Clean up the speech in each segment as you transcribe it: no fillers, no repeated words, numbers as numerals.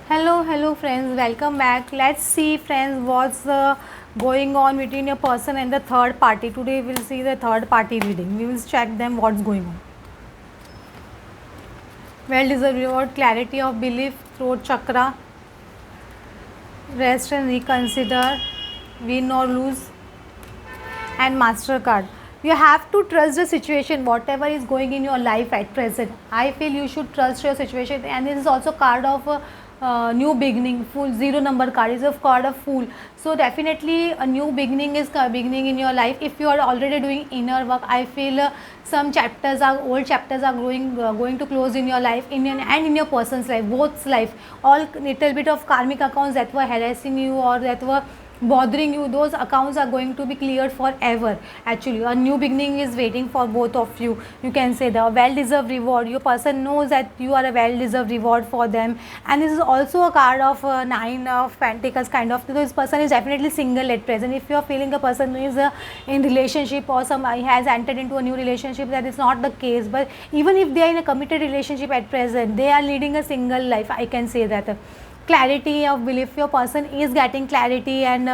Hello friends, welcome back. Let's see friends what's going on between your person and the third party. Today we'll see the third party reading. We will check them what's going on. Well deserved reward, clarity of belief, throat chakra, rest and reconsider, win or lose, and master card. You have to trust the situation whatever is going in your life at present. I feel you should trust your situation, and this is also card of new beginning. Fool, zero number card is a card of fool. So definitely a new beginning is beginning in your life. If you are already doing inner work, I feel some chapters are old chapters are going to close in your life, and in your person's life, both's life. All little bit of karmic accounts that were harassing you or that were bothering you, those accounts are going to be cleared forever. Actually a new beginning is waiting for both of you. You can say the well deserved reward. Your person knows that you are a well deserved reward for them, and this is also a card of nine of pentacles kind of. This person is definitely single at present. If you are feeling a person is in relationship or somebody has entered into a new relationship, that is not the case. But even if they are in a committed relationship at present, they are leading a single life, I can say that. Clarity of belief, your person is getting clarity and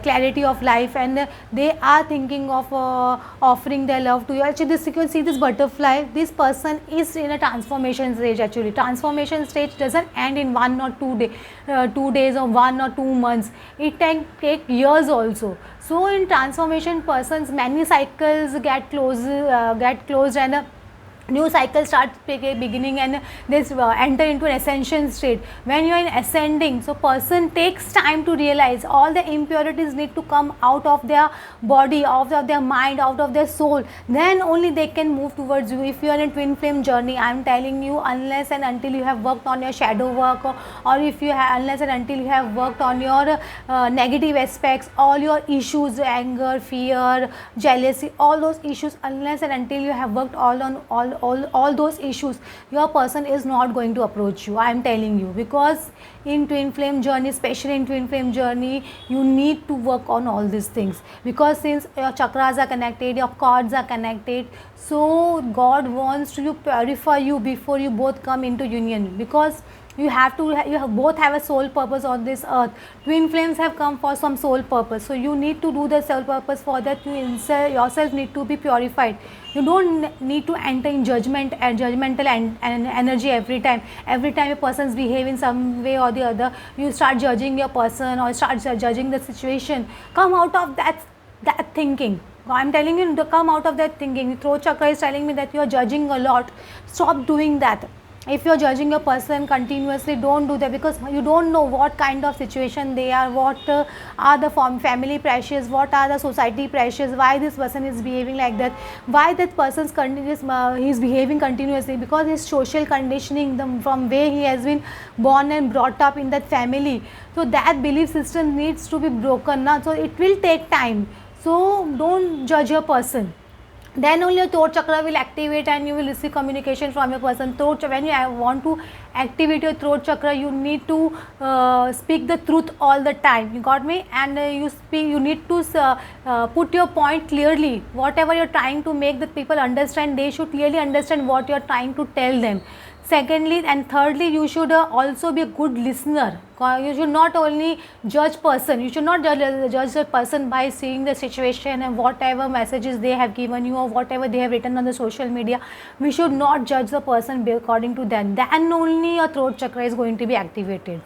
clarity of life, and they are thinking of offering their love to you. Actually this, you can see this butterfly, this person is in a transformation stage. Actually transformation stage doesn't end in 1 or 2 days or 1 or 2 months. It can take years also. So in transformation persons, many cycles get closed, and new cycle starts beginning, and this enter into an ascension state. When you are in ascending, so person takes time to realize all the impurities need to come out of their body, out of their mind, out of their soul. Then only they can move towards you. If you are in twin flame journey, I am telling you, unless and until you have worked on your shadow work, or if you have, unless and until you have worked on your negative aspects, all your issues, anger, fear, jealousy, all those issues, unless and until you have worked all those issues, your person is not going to approach you. I am telling you, because in twin flame journey, especially in twin flame journey, you need to work on all these things, because since your chakras are connected, your cords are connected, so God wants to purify you before you both come into union. Because you have to, both have a soul purpose on this earth. Twin flames have come for some soul purpose, so you need to do the soul purpose. For that, you yourself need to be purified. You don't need to enter in judgment and judgmental and energy every time a person's behave in some way or the other. You start judging your person or start judging the situation. Come out of that thinking. I'm telling you to come out of that thinking. Throat chakra is telling me that you are judging a lot. Stop doing that. If you're judging a person continuously, don't do that, because you don't know what kind of situation they are, what are the family pressures, what are the society pressures, why this person is behaving like that, why that person's he's behaving continuously, because his social conditioning, from where he has been born and brought up in that family. So that belief system needs to be broken now. So it will take time. So don't judge your person. Then only your throat chakra will activate and you will receive communication from your person. When you want to activate your throat chakra, you need to speak the truth all the time. You got me? And you need to put your point clearly. Whatever you're trying to make the people understand, they should clearly understand what you're trying to tell them. Secondly and thirdly, you should also be a good listener. You should not only judge person. You should not judge the person by seeing the situation and whatever messages they have given you or whatever they have written on the social media. We should not judge the person according to them. Then only your throat chakra is going to be activated.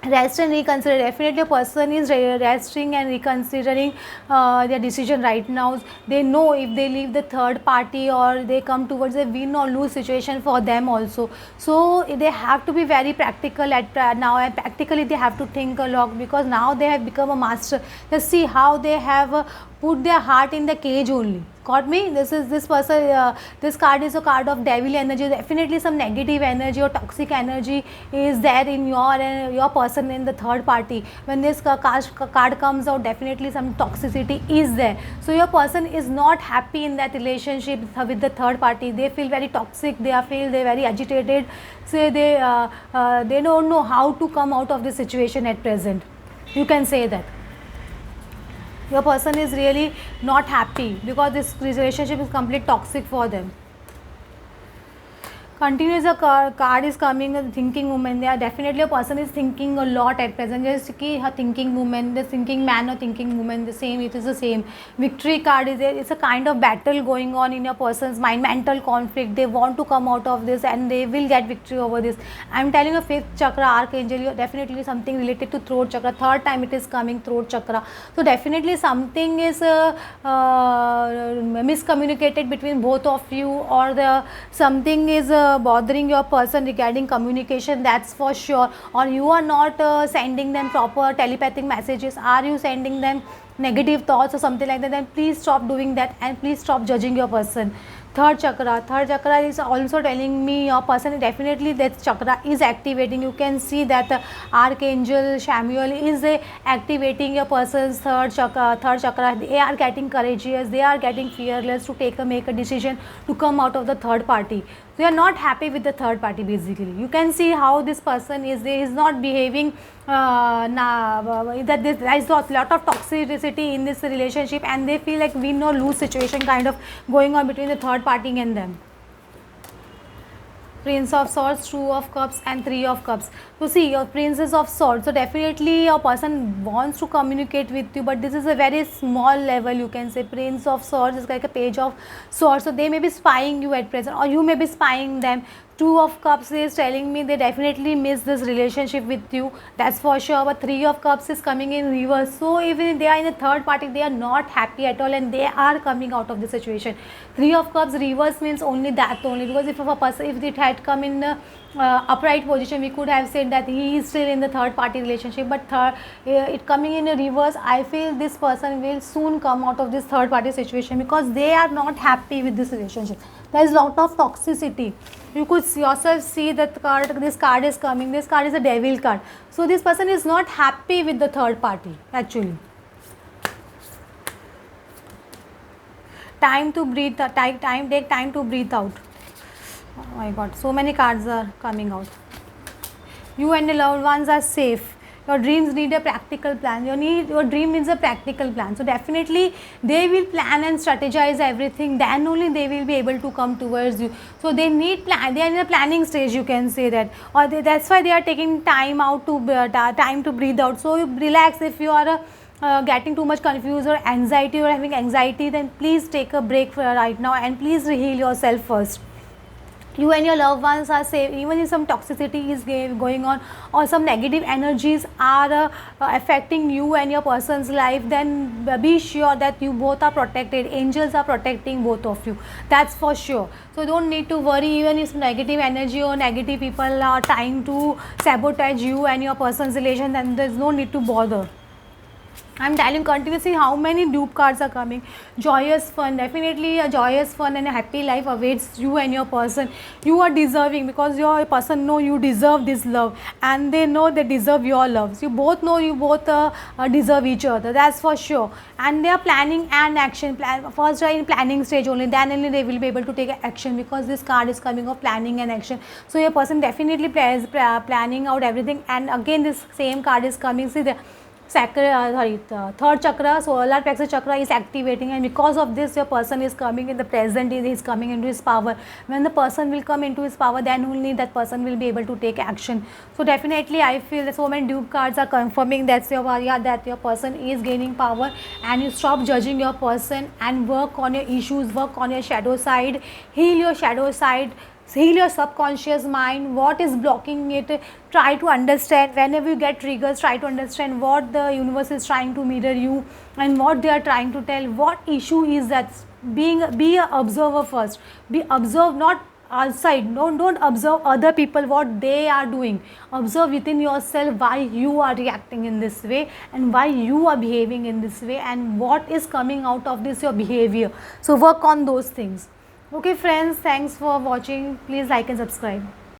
Rest and reconsider. Definitely a person is resting and reconsidering their decision right now. They know if they leave the third party or they come towards a win or lose situation for them also. So they have to be very practical at now, and practically they have to think a lot, because now they have become a master. Just see how they have put their heart in the cage only. Got me? This person, this card is a card of devil energy. Definitely some negative energy or toxic energy is there in your person in the third party. When this card comes out, definitely some toxicity is there. So your person is not happy in that relationship with the third party. They feel very toxic. They're very agitated. So they don't know how to come out of this situation at present. You can say that your person is really not happy, because this relationship is completely toxic for them. Continuous a card is coming, a thinking woman. They are definitely a person is thinking a lot at present. Just ki her thinking woman, the thinking man or thinking woman, the same. It is the same. Victory card is there. It's a kind of battle going on in a person's mind, mental conflict. They want to come out of this and they will get victory over this. I'm telling you, fifth chakra, archangel, you're definitely something related to throat chakra. Third time it is coming, throat chakra. So definitely something is miscommunicated between both of you, or the something is bothering your person regarding communication, that's for sure. Or you are not sending them proper telepathic messages, are you sending them negative thoughts or something like that, then please stop doing that and please stop judging your person. Third chakra is also telling me your person definitely that chakra is activating. You can see that archangel Samuel is activating your person's third chakra. They are getting courageous, they are getting fearless to make a decision to come out of the third party. They are not happy with the third party. Basically you can see how this person is not behaving, that there is a lot of toxicity in this relationship and they feel like win or lose situation kind of going on between the third party and them. Prince of Swords, Two of Cups and Three of Cups. So see, your Princess of Swords, so definitely your person wants to communicate with you, but this is a very small level, you can say. Prince of Swords is like a Page of Swords, so they may be spying you at present or you may be spying them. Two of Cups is telling me they definitely miss this relationship with you, that's for sure. But Three of Cups is coming in reverse, so even they are in a third party, they are not happy at all and they are coming out of the situation. Three of Cups reverse means only that only, because if a person, if it had come in upright position, we could have said that he is still in the third party relationship, but it coming in a reverse, I feel this person will soon come out of this third party situation because they are not happy with this relationship. There is lot of toxicity. You could yourself see that this card is coming. This card is a devil card. So this person is not happy with the third party actually. Time to breathe. Take time to breathe out. Oh my God, so many cards are coming out. You and your loved ones are safe. Your dreams need a practical plan. Your dream needs a practical plan. So definitely they will plan and strategize everything. Then only they will be able to come towards you. So they need plan. They are in a planning stage. You can say that, or that's why they are taking time out to time to breathe out. So you relax. If you are getting too much confused or anxiety or having anxiety, then please take a break right now and please heal yourself first. You and your loved ones are safe. Even if some toxicity is going on or some negative energies are affecting you and your person's life, then be sure that you both are protected. Angels are protecting both of you, that's for sure. So don't need to worry. Even if negative energy or negative people are trying to sabotage you and your person's relation, then there's no need to bother. I'm telling continuously how many dupe cards are coming. Joyous fun, definitely a joyous fun and a happy life awaits you and your person. You are deserving because your person know you deserve this love and they know they deserve your love. So you both know you both deserve each other, that's for sure. And they are planning and action. First they are in planning stage only, then only they will be able to take action because this card is coming of planning and action. So your person definitely planning out everything. And again this same card is coming. See the third chakra, solar plexus chakra is activating, and because of this your person is coming in the present, he is coming into his power. When the person will come into his power, then only that person will be able to take action. So definitely I feel that so many dupe cards are confirming that your person is gaining power, and you stop judging your person and work on your issues, work on your shadow side, heal your shadow side, heal your subconscious mind, what is blocking it. Try to understand whenever you get triggers, try to understand what the universe is trying to mirror you and what they are trying to tell, what issue is that. Be an observer first, be observed, not outside. Don't observe other people what they are doing. Observe within yourself why you are reacting in this way and why you are behaving in this way and what is coming out of this your behavior. So work on those things. Okay friends, thanks for watching. Please like and subscribe.